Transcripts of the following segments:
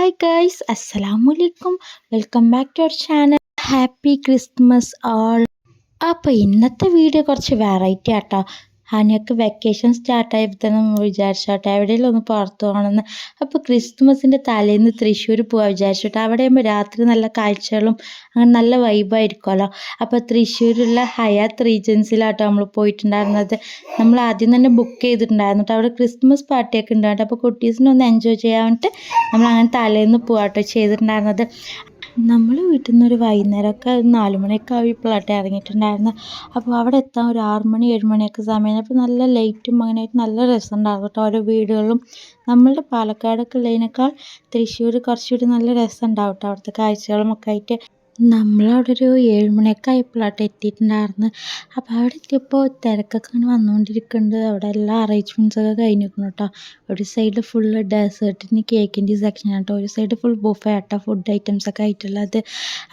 Hi guys, അസ്സലാമലൈക്കും. Welcome back to our channel. Happy Christmas all. അപ്പോൾ ഇന്നത്തെ video കുറച്ച് വെറൈറ്റി ആട്ടോ. ഹനിയൊക്കെ വെക്കേഷൻ സ്റ്റാർട്ടായപ്പോൾ തന്നെ നമ്മൾ വിചാരിച്ചോട്ടെ എവിടെയെങ്കിലും ഒന്ന് പുറത്ത് പോകണമെന്ന്. അപ്പോൾ ക്രിസ്മസിൻ്റെ തലേന്ന് തൃശ്ശൂർ പോകാൻ വിചാരിച്ചോട്ടെ. അവിടെ ആകുമ്പോൾ രാത്രി നല്ല കാഴ്ചകളും അങ്ങനെ നല്ല വൈബായിരിക്കുമല്ലോ. അപ്പോൾ തൃശ്ശൂരുള്ള ഹയാത്ത് റീജൻസിലാട്ടോ നമ്മൾ പോയിട്ടുണ്ടായിരുന്നത്. നമ്മൾ ആദ്യം തന്നെ ബുക്ക് ചെയ്തിട്ടുണ്ടായിരുന്നു കേട്ടോ. അവിടെ ക്രിസ്മസ് പാർട്ടിയൊക്കെ ഉണ്ടായിട്ട് അപ്പോൾ കുട്ടീസിനൊന്ന് എൻജോയ് ചെയ്യാൻ വേണ്ടിയിട്ട് നമ്മൾ അങ്ങനെ തലേന്ന് പോകാട്ടോ ചെയ്തിട്ടുണ്ടായിരുന്നത്. നമ്മൾ വീട്ടിൽ നിന്നൊരു വൈകുന്നേരമൊക്കെ 4 മണിയൊക്കെ ആയപ്പോഴാട്ടോ ഇറങ്ങിയിട്ടുണ്ടായിരുന്നത്. അപ്പോൾ അവിടെ എത്താൻ ഒരു 6 മണി 7 മണിയൊക്കെ സമയം. അപ്പോൾ നല്ല ലൈറ്റും അങ്ങനെയായിട്ട് നല്ല രസമുണ്ടായിരുന്നു കേട്ടോ. ഓരോ വീടുകളും നമ്മളുടെ പാലക്കാടൊക്കെ ഉള്ളതിനേക്കാൾ തൃശ്ശൂർ കുറച്ചുകൂടി നല്ല രസം ഉണ്ടാവും കേട്ടോ. അവിടുത്തെ കാഴ്ചകളും ഒക്കെ ആയിട്ട് നമ്മളവിടെ ഒരു 7 മണിയൊക്കെ ആയപ്പോഴാട്ടോ എത്തിയിട്ടുണ്ടായിരുന്നു. അപ്പോൾ അവിടെ എത്തിയപ്പോൾ തിരക്കൊക്കെ ഇങ്ങനെ വന്നുകൊണ്ടിരിക്കുന്നുണ്ട്. അവിടെ എല്ലാ അറേഞ്ച്മെൻറ്റ്സൊക്കെ കഴിഞ്ഞിരിക്കുന്നു കേട്ടോ. ഒരു സൈഡ് ഫുള്ള് ഡെസേർട്ടിന് കേക്കിൻ്റെ സെക്ഷൻ ആട്ടോ, ഒരു സൈഡ് ഫുൾ ബുഫേ ആട്ടോ, ഫുഡ് ഐറ്റംസൊക്കെ ആയിട്ടുള്ളത്.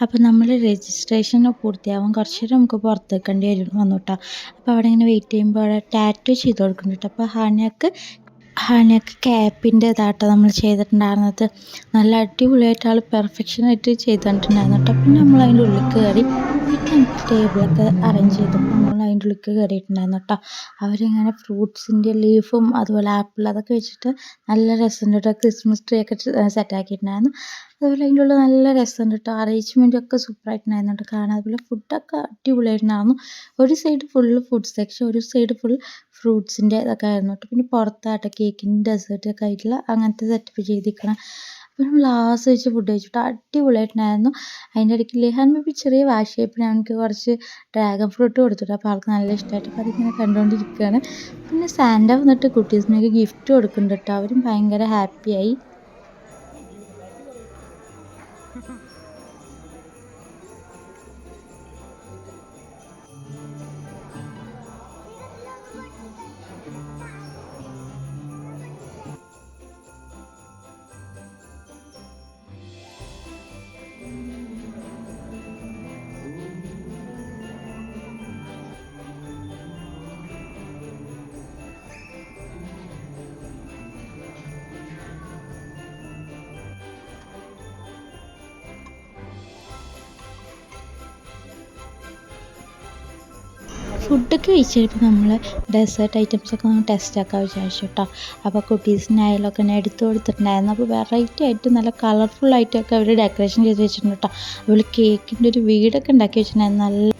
അപ്പോൾ നമ്മൾ രജിസ്ട്രേഷൻ പൂർത്തിയാവാൻ കുറച്ച് നേരം നമുക്ക് പുറത്ത് നിൽക്കേണ്ടി വന്നു കേട്ടോ. അപ്പോൾ അവിടെ ഇങ്ങനെ വെയിറ്റ് ചെയ്യുമ്പോൾ അവിടെ ടാറ്റു ചെയ്ത് കൊടുക്കുന്നുണ്ട് കേട്ടോ. അപ്പോൾ ഹാനിയൊക്കെ ക്യാപ്പിൻ്റെ ഇതാട്ടോ നമ്മൾ ചെയ്തിട്ടുണ്ടായിരുന്നത്. നല്ല അടിപൊളിയായിട്ട് ആൾ പെർഫെക്ഷനായിട്ട് ചെയ്തിട്ടുണ്ടായിരുന്നു കേട്ടോ. പിന്നെ നമ്മൾ അതിൻ്റെ ഉള്ളിൽ കയറി ടേബിളൊക്കെ അറേഞ്ച് ചെയ്തപ്പോൾ നമ്മൾ അതിൻ്റെ ഉള്ളിൽ കയറിയിട്ടുണ്ടായിരുന്നു കേട്ടോ. അവരിങ്ങനെ ഫ്രൂട്ട്സിൻ്റെ ലീഫും അതുപോലെ ആപ്പിൾ അതൊക്കെ വെച്ചിട്ട് നല്ല രസമുണ്ട് കേട്ടോ. ക്രിസ്മസ് ട്രീ ഒക്കെ സെറ്റാക്കിയിട്ടുണ്ടായിരുന്നു. അതുപോലെ അതിൻ്റെ ഉള്ളിൽ നല്ല രസമുണ്ട് കേട്ടോ. അറേഞ്ച്മെൻറ്റൊക്കെ സൂപ്പറായിട്ടുണ്ടായിരുന്നു കേട്ടോ കാണാൻ. അതുപോലെ ഫുഡൊക്കെ അടിപൊളിയായിട്ടുണ്ടായിരുന്നു. ഒരു സൈഡ് ഫുള്ള് ഫുഡ് സെക്ഷൻ, ഒരു സൈഡ് ഫുൾ ഫ്രൂട്ട്സിൻ്റെ ഇതൊക്കെ ആയിരുന്നു കേട്ടോ. പിന്നെ പുറത്താട്ടോ കേക്കിൻ്റെ ഡെസേർട്ടൊക്കെ ആയിട്ടുള്ള അങ്ങനത്തെ സെറ്റപ്പ് ചെയ്തിരിക്കണം. അപ്പോൾ നമ്മൾ ആസ്വദിച്ച് ഫുഡ് കഴിച്ചിട്ട് അടിപൊളിയായിട്ടുണ്ടായിരുന്നു. അതിൻ്റെ ഇടയ്ക്ക് ലിഹാൻ ബേബി ചെറിയ വാശിയായപ്പോൾ എനിക്ക് കുറച്ച് ഡ്രാഗൺ ഫ്രൂട്ട് കൊടുത്തിട്ട് അപ്പോൾ ആൾക്ക് നല്ല ഇഷ്ടമായിട്ട് അപ്പോൾ അതിങ്ങനെ കണ്ടുകൊണ്ടിരിക്കുകയാണ്. പിന്നെ സാന്റ വന്നിട്ട് കുട്ടീസിനൊക്കെ ഗിഫ്റ്റ് കൊടുക്കുന്നുണ്ട് കേട്ടോ. അവരും ഭയങ്കര ഹാപ്പിയായി. ഫുഡൊക്കെ കഴിച്ചപ്പോൾ നമ്മൾ ഡെസേർട്ട് ഐറ്റംസൊക്കെ ഒന്ന് ടെസ്റ്റ് ആക്കാൻ വിചാരിച്ചു കേട്ടോ. അപ്പോൾ കുട്ടീസിനായാലൊക്കെ തന്നെ എടുത്തു കൊടുത്തിട്ടുണ്ടായിരുന്നു. അപ്പോൾ വെറൈറ്റി ആയിട്ട് നല്ല കളർഫുള്ളായിട്ടൊക്കെ അവർ ഡെക്കറേഷൻ ചെയ്ത് വെച്ചിട്ടുണ്ട് കേട്ടോ. അതുപോലെ കേക്കിൻ്റെ ഒരു വീടൊക്കെ ഉണ്ടാക്കി വെച്ചിട്ടുണ്ടായിരുന്നു. നല്ല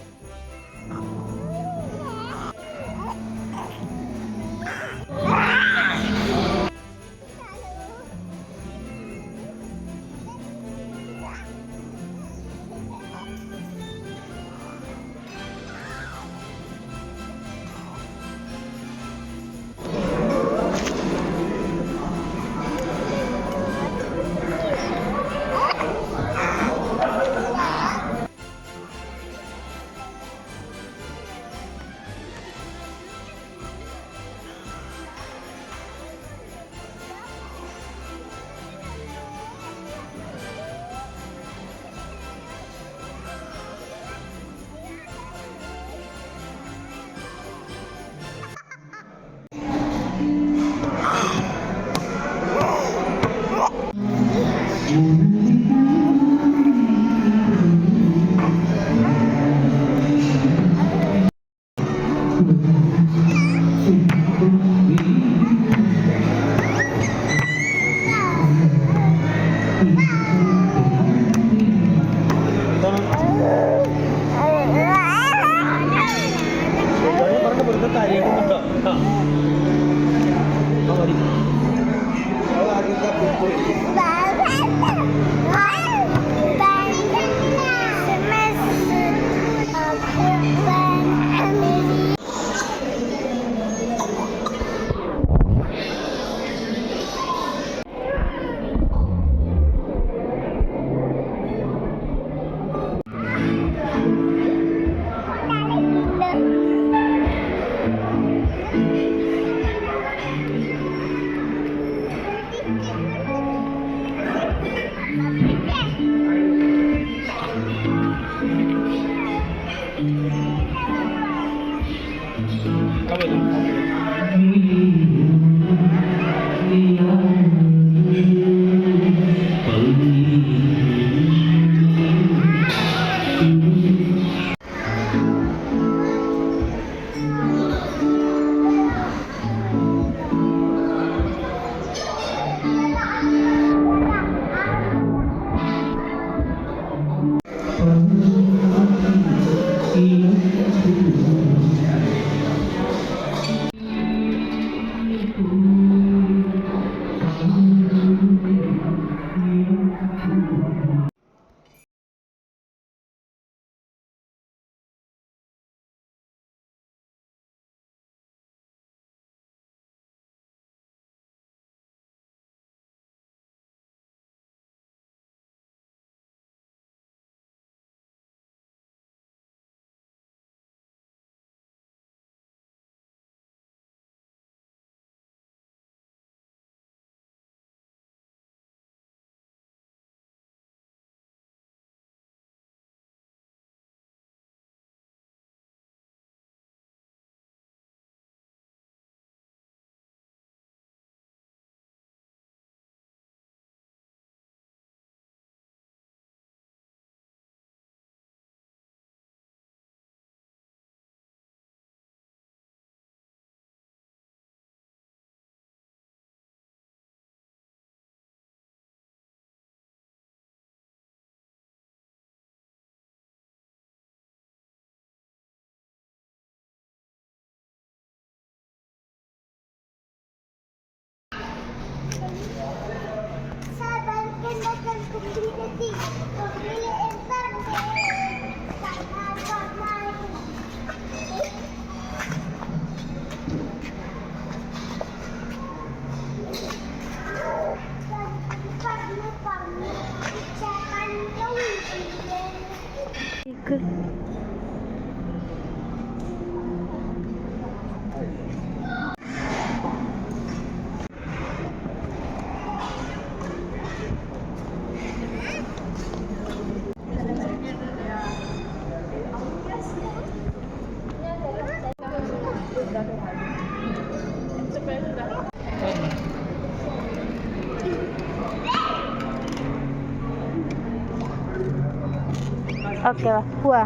ഓക്കെ വാ പോവാ.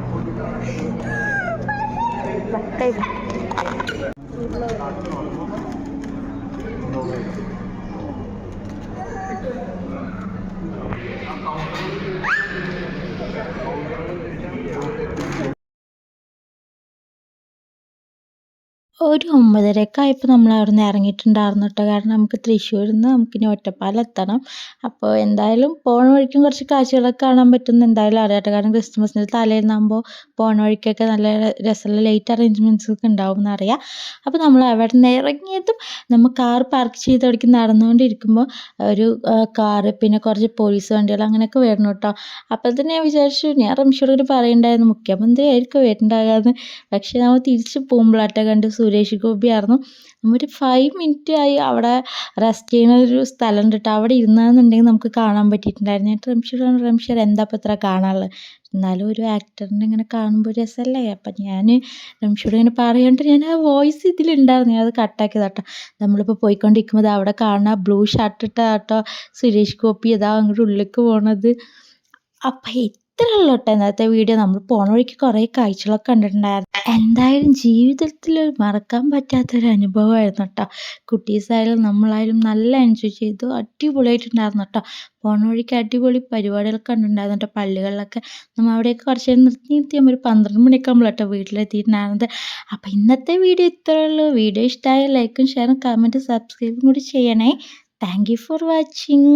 കൈ ഒരു 9:30 ആയപ്പോൾ നമ്മൾ അവിടെ നിന്ന് ഇറങ്ങിയിട്ടുണ്ടായിരുന്നു കേട്ടോ. കാരണം നമുക്ക് തൃശ്ശൂരിൽ നിന്ന് നമുക്കിനി ഒറ്റപ്പാലം എത്തണം. അപ്പോൾ എന്തായാലും പോണ വഴിക്കും കുറച്ച് കാഴ്ചകളൊക്കെ കാണാൻ പറ്റുമെന്ന് എന്തായാലും അറിയാം കേട്ടോ. കാരണം ക്രിസ്മസിൻ്റെ തലേന്നാകുമ്പോൾ പോണ വഴിക്കൊക്കെ നല്ല രസമുള്ള ലൈറ്റ് അറേഞ്ച്മെൻറ്റ്സ് ഒക്കെ ഉണ്ടാവും എന്നറിയാം. അപ്പോൾ നമ്മൾ അവിടെ നിന്ന് ഇറങ്ങിയതും നമ്മൾ കാർ പാർക്ക് ചെയ്ത് അവിടേക്ക് നടന്നുകൊണ്ടിരിക്കുമ്പോൾ ഒരു കാറ് പിന്നെ കുറച്ച് പോലീസ് വണ്ടികൾ അങ്ങനെയൊക്കെ വരുന്നു കേട്ടോ. അപ്പോൾ തന്നെ ഞാൻ വിചാരിച്ചു, ഞാൻ റംഷയോട് പറയുന്നുണ്ടായിരുന്നു മുഖ്യമന്ത്രി ആയിരിക്കും വരുന്നുണ്ടാകാമെന്ന്. പക്ഷേ നമ്മൾ തിരിച്ച് പോകുമ്പോഴാട്ടെ കണ്ട് സുരേഷ് ഗോപി ആയിരുന്നു. ഒരു 5 മിനിറ്റ് ആയി അവിടെ റെസ്റ്റ് ചെയ്യുന്ന ഒരു സ്ഥലം ഉണ്ട് കേട്ടോ. അവിടെ ഇരുന്നാന്നുണ്ടെങ്കിൽ നമുക്ക് കാണാൻ പറ്റിയിട്ടുണ്ടായിരുന്നു. ഞാൻ റംഷർ എന്താ ഇപ്പം ഇത്ര കാണാനുള്ളത്, എന്നാലും ഒരു ആക്ടറിനെ ഇങ്ങനെ കാണുമ്പോൾ രസമല്ലേ. അപ്പം ഞാൻ റംഷയോട് ഇങ്ങനെ പറയാണ്ട് ഞാൻ ആ വോയിസ് ഇതിലുണ്ടായിരുന്നു, ഞാൻ അത് കട്ടാക്കിയത് കേട്ടോ. നമ്മളിപ്പോൾ പോയിക്കൊണ്ടിരിക്കുമ്പോൾ അവിടെ കാണുന്ന ബ്ലൂ ഷർട്ട് ഇട്ട കേട്ടോ സുരേഷ് ഗോപി ഇതാ അങ്ങോട്ട് ഉള്ളിലേക്ക് പോണത്. അപ്പം ഇത്ര ഉള്ളൂ കേട്ടോ ഇന്നത്തെ വീഡിയോ. നമ്മൾ പോണ വഴിക്ക് കുറേ കാഴ്ചകളൊക്കെ കണ്ടിട്ടുണ്ടായിരുന്നു. എന്തായാലും ജീവിതത്തിൽ മറക്കാൻ പറ്റാത്തൊരു അനുഭവമായിരുന്നു കേട്ടോ. കുട്ടീസായാലും നമ്മളായാലും നല്ല എൻജോയ് ചെയ്തു, അടിപൊളിയായിട്ടുണ്ടായിരുന്നു കേട്ടോ. പോണ വഴിക്ക് അടിപൊളി പരിപാടികളൊക്കെ കണ്ടിട്ടുണ്ടായിരുന്നു കേട്ടോ. പള്ളികളിലൊക്കെ നമ്മൾ അവിടെയൊക്കെ കുറച്ച് നേരം നിർത്തി ഒരു 12 മണിയൊക്കെ ആകുമ്പോൾ കേട്ടോ വീട്ടിലെത്തിയിട്ടുണ്ടായിരുന്നത്. അപ്പോൾ ഇന്നത്തെ വീഡിയോ ഇത്രയേ ഉള്ളൂ. വീഡിയോ ഇഷ്ടമായ ലൈക്കും ഷെയറും കമൻറ്റും സബ്സ്ക്രൈബും കൂടി ചെയ്യണേ. Thank you for watching.